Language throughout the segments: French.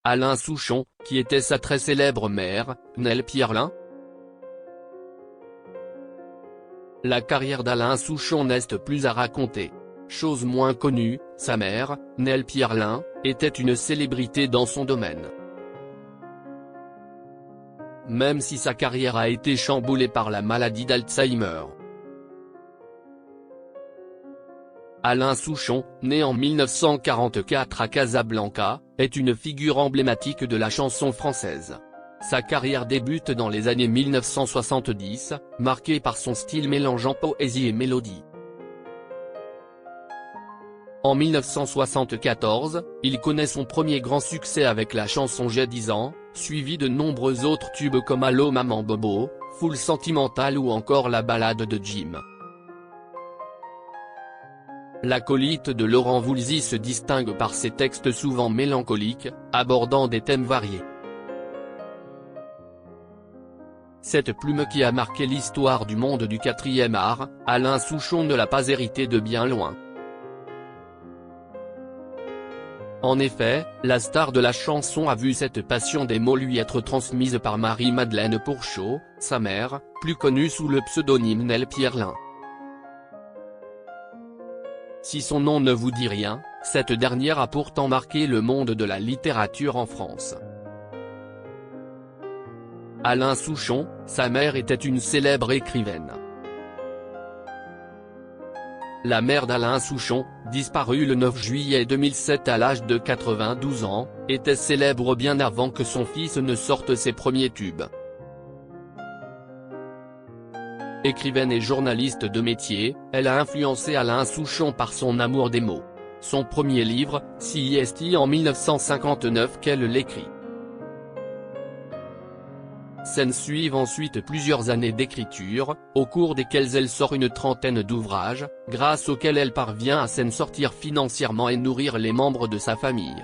Alain Souchon, qui était sa très célèbre mère, Nell Pierrelin? La carrière d'Alain Souchon n'est plus à raconter. Chose moins connue, sa mère, Nell Pierrelin, était une célébrité dans son domaine. Même si sa carrière a été chamboulée par la maladie d'Alzheimer. Alain Souchon, né en 1944 à Casablanca, est une figure emblématique de la chanson française. Sa carrière débute dans les années 1970, marquée par son style mélangeant poésie et mélodie. En 1974, il connaît son premier grand succès avec la chanson J'ai 10 ans, suivi de nombreux autres tubes comme Allô Maman Bobo, Foule Sentimentale ou encore la ballade de Jim. L'acolyte de Laurent Voulzy se distingue par ses textes souvent mélancoliques, abordant des thèmes variés. Cette plume qui a marqué l'histoire du monde du 4e art, Alain Souchon ne l'a pas héritée de bien loin. En effet, la star de la chanson a vu cette passion des mots lui être transmise par Marie-Madeleine Pourchot, sa mère, plus connue sous le pseudonyme Nell Pierrelin. Si son nom ne vous dit rien, cette dernière a pourtant marqué le monde de la littérature en France. Alain Souchon, sa mère était une célèbre écrivaine. La mère d'Alain Souchon, disparue le 9 juillet 2007 à l'âge de 92 ans, était célèbre bien avant que son fils ne sorte ses premiers tubes. Écrivaine et journaliste de métier, elle a influencé Alain Souchon par son amour des mots. Son premier livre, CIST en 1959 qu'elle l'écrit. S'en suivent ensuite plusieurs années d'écriture, au cours desquelles elle sort une trentaine d'ouvrages, grâce auxquels elle parvient à s'en sortir financièrement et nourrir les membres de sa famille.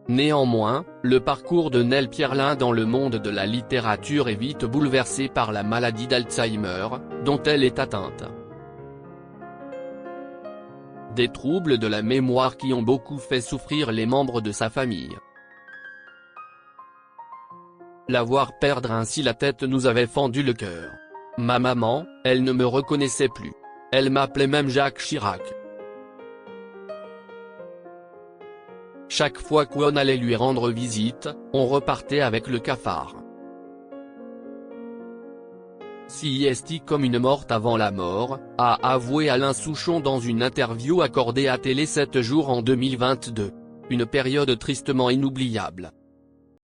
Néanmoins, le parcours de Nell Pierrelin dans le monde de la littérature est vite bouleversé par la maladie d'Alzheimer, dont elle est atteinte. Des troubles de la mémoire qui ont beaucoup fait souffrir les membres de sa famille. La voir perdre ainsi la tête nous avait fendu le cœur. Ma maman, elle ne me reconnaissait plus. Elle m'appelait même Jacques Chirac. Chaque fois qu'on allait lui rendre visite, on repartait avec le cafard. CIST comme une morte avant la mort, a avoué Alain Souchon dans une interview accordée à Télé 7 jours en 2022. Une période tristement inoubliable.